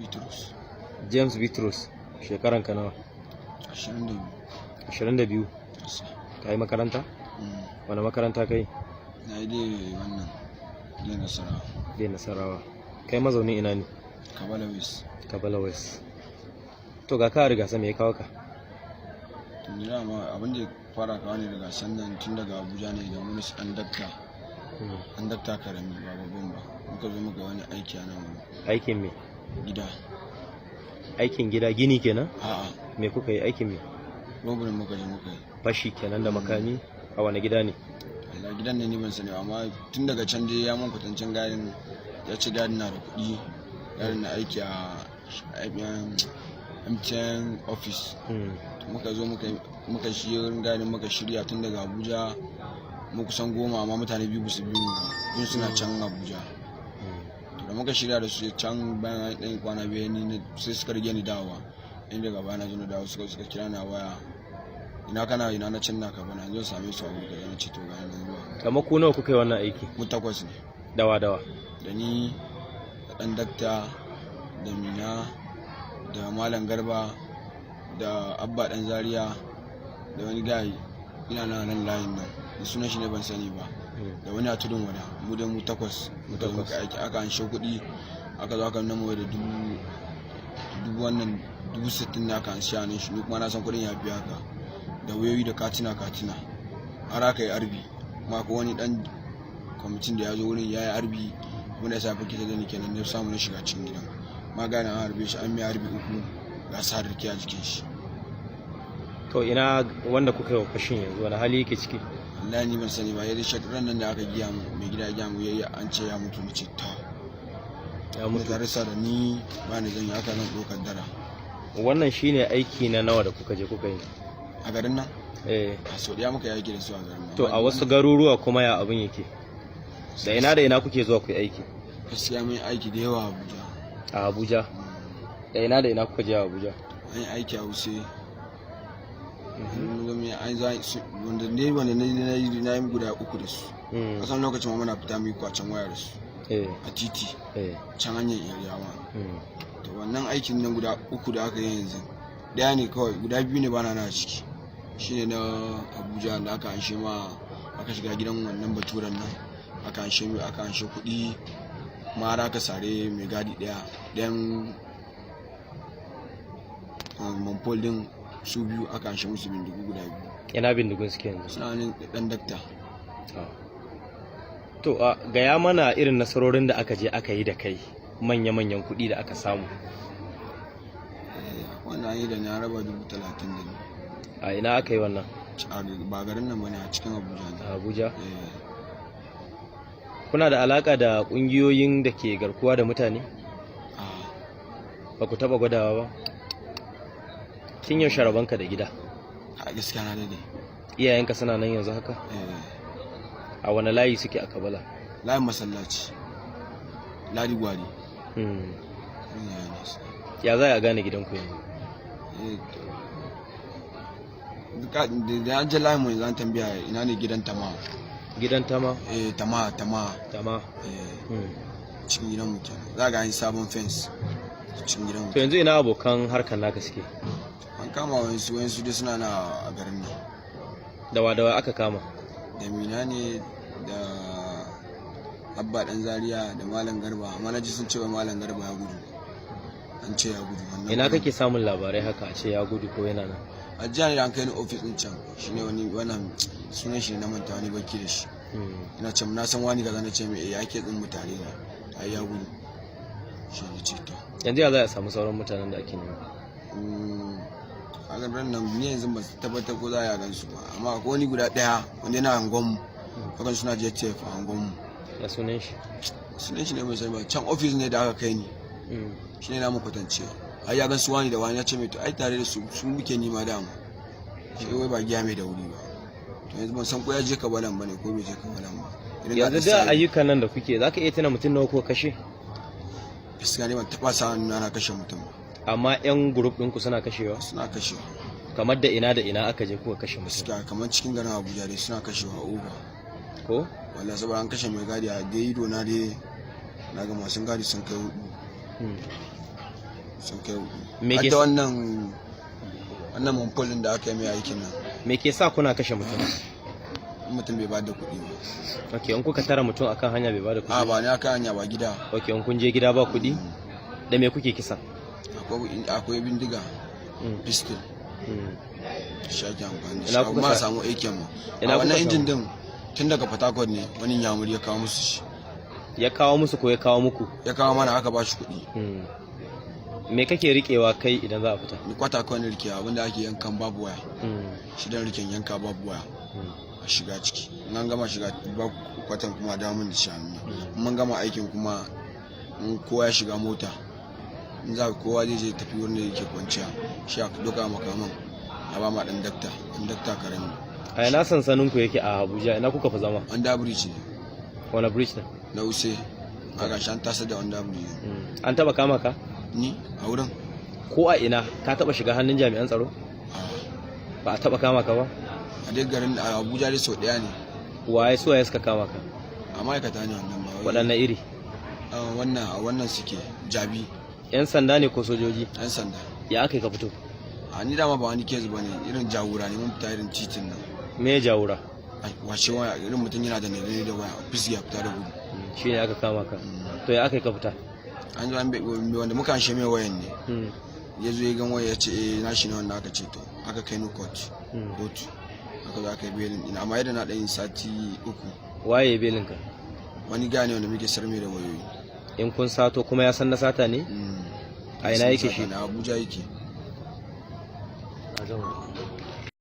Bitrus. James Bitrus, shekaran ka nawa? 22. 22. Ka yi makaranta? Wani makaranta kai? Na yi dai wannan dai Nasarawa. Dai Nasarawa. Kai mazaunin ina ne? Kabala West. Kabala West. To ga ka riga sama ya kawo ka? Tun da ma abin da fara kawo ne daga sannan tun daga Abuja ne da wani an dakta. An dakta karami ba babban ba. Muka zo muka wani aiki a nan wani. Aikin me? Gida. Aikin gida gini kenan? A'a. Me kuka yi aikin me? Robin muka je muka yi. Fashi kenan da makami a wani gida ne? Allah gidan ne ni ban sani amma tun daga can dai ya mun kwatancin gadin ya ci gadin na da kuɗi. Gadin na aiki a MTN office. Muka zo muka shirin gadin muka shirya tun daga Abuja mu kusan 10 amma mutane biyu su biyu yin suna can Abuja. Da muka shirya da su can bayan ɗan kwana biyu ni sai suka rige ni dawowa inda gaba na zo na dawo suka kira na waya ina kana ina na can naka bana zo same su a wuri da na ce to ga nan zuwa. Kamar ku nawa kuka yi wannan aiki? Mu 8 ne. Dawa dawa. Da ni da ɗan dakta da Mina da Malam Garba da Abba ɗan Zaria da wani gayi ina nan layin nan da sunan shi ne ban sani ba da wani a tudun wada mu da mu 8 muka aiki aka an shi kuɗi aka zo aka nuna mu da dubu wannan 60 na kan sha ne shi kuma na san kuɗin ya biya ka da wayoyi da katina har aka yi arbi kuma ko wani dan kwamitin da ya zo wurin ya yi arbi wanda ya sa fi kita da ni kenan ne samu na shiga cikin gidan magana an harbe shi an mai harbi 3 ga sa rike a jikin shi. To ina wanda kuka yi wa fashin yanzu wani hali yake ciki? Wallahi ni ban sani ba yayin shekaran nan da aka giya mu mai gida giya mu yayi an ce ya mutu ni ce ta ya mutu tare sa da ni ba ni zan yi haka nan dokar dara. Wannan shine aiki na nawa da kuka je kuka yi a garin nan? A so da muka yi aiki da su a garin nan. To a wasu garuruwa kuma ya abin yake? Da ina kuke zuwa ku yi aiki? Gaskiya mun aiki da yawa a Abuja. A Abuja? Da ina kuka je a Abuja? An yi aiki a Wuse. Wanda na yi guda 3 da su. Kasan lokacin ma muna fita mu kwacen waya da su. A titi. Can hanyar Iyariyawa. To wannan aikin nan guda 3 da aka yi yanzu. Daya ne kawai guda 2 ne bana na ciki. Shine na Abuja da aka anshe ma aka shiga gidan wannan baturan nan. Aka anshe kuɗi kuma har aka sare mai gadi ɗayan manfol din su biyu aka anshe musu bindigu guda 2. Ina bindigun suke yanzu? Suna ne ɗan dakta. To gaya mana irin nasarorin da aka je aka yi da kai manya-manyan kuɗi da aka samu. Wannan yi da na raba 30,000 da ni. A ina aka yi wannan? Ba garin nan bane a cikin Abuja ne. A Abuja? Kuna da alaka da kungiyoyin da ke garkuwa da mutane? Ba ku taba gwadawa ba? Kin yaushe rabanka da gida? A gaskiya na dade. Iyayenka suna nan yanzu haka? A wani layi suke a Kabala? Layin masallaci. Ladi gwari. Ya za a gane gidanku yanzu? Da an je layin mu zan tambaya ina ne gidan Tama. Gidan Tama? Tama. Cikin gidan mu kenan. Za ga an yi sabon fence cikin gidan mu. To yanzu ina abokan harkar naka suke? An kama wayansu dai suna na a garin nan. Dawa aka kama? Da Mina ne da Abba ɗan Zaria da Malam Garba amma na ji sun ce wa Malam Garba ya gudu. An ce ya gudu. Ina kake samun labarai haka a ce ya gudu ko yana nan? A jiya ne da an kai ni ofis ɗin can shine wannan sunan shi na manta wani baki da shi. Ina ce na san wani kaza na ce mai ake tsin mutane da ai ya gudu. Shi ne ce to. Yanzu ya za a samu sauran mutanen da ake nema? A garin nan ni yanzu ba tabbatar ko za a gan su ba amma akwai wani guda ɗaya wanda yana angon mu kakan suna je ce a angon mu. Ya sunan shi? Sunan shi ne mai sani ba can ofis ne da aka kai ni. Shi ne na mu kwatance. Ai ya gan su wani da wani ya ce mai to ai tare da su muke nima dama. Shi wai ba giya mai da wuri ba. To yanzu ban san ko ya je Kabalan bane ko bai je Kabalan ba. Yanzu da ayyukan nan da kuke zaka iya tuna mutum nawa ko kashe? Gaskiya ne ban taba sa na kashe mutum ba. Amma yan group ɗinku suna kashewa? Suna kashewa. Kamar da ina aka je kuka kashe mutum? Gaskiya kamar cikin garin Abuja dai suna kashewa uba. Ko? Wallahi saboda an kashe mai gadi a dai ido na dai na ga masu gadi sun kai 4. sun kai hudu. Me ke Hatta wannan mamfolin da aka yi mai aikin nan. Me ke sa kuna kashe mutum? Mutum bai bada kuɗi ba. Ok, in kuka tara mutum akan hanya bai bada kuɗi? A ba ne akan hanya ba, gida. Ok, in kun je gida ba kuɗi? Da me kuke kisa? Akwai bindiga, pistol. Shaki amfani shi. Ina kuka Amma samu aikin mu. A wannan injin din tun daga Port ne wani yamuri ya kawo musu shi. Ya kawo musu ko ya kawo muku? Ya kawo mana, aka ba shi kuɗi. Me kake rikewa kai idan za a fita? Ni kwata kawai rikewa, abinda ake yankan babu waya. Shi dan riken yanka babu waya. A shiga ciki. In an gama shiga ba kwatan kuma da mun da shanu. Mun gama aikin kuma in kowa ya shiga mota. In za kowa zai je tafi wurin da yake kwanciya. Shi a doka makaman a ba ma dan dakta karami. A ina sansanin ku yake a Abuja? Ina kuka fi zama? Wanda bridge ne. Wani bridge ne? Na Use. A ga shan tasa da wanda bridge. An taba kama ka? Ni a wurin. Ko a ina ka taba shiga hannun jami'an tsaro? Ba a taba kama ka ba? A dai garin a Abuja dai sau daya ne. Waye suwaye suka kama ka? A ma'aikata ne wannan ba. Waɗanne iri? Wannan suke jabi. 'Yan sanda ne ko sojoji? 'Yan sanda. Ya aka yi ka fito? A ni dama ba wani kezu ba ne, irin jawura ne, mun fita irin titin nan. Me jawura? Wace waya, irin mutum yana da nere da waya, fisi ya fita da gudu. Shi ne aka kama ka. To ya aka yi ka fita? An zo wanda muka anshe mai wayan ne. Ya zo ya gan waya ya ce na shi ne wanda aka ce to aka kai ni kotu. Aka zo aka yi belin ina, amma yadda na ɗan sati 3. Waye belin ka? Wani gane wanda muke sarme da wayoyi. In kun sato kuma ya san na sata ne? A ina yake shi? Na Abuja yake.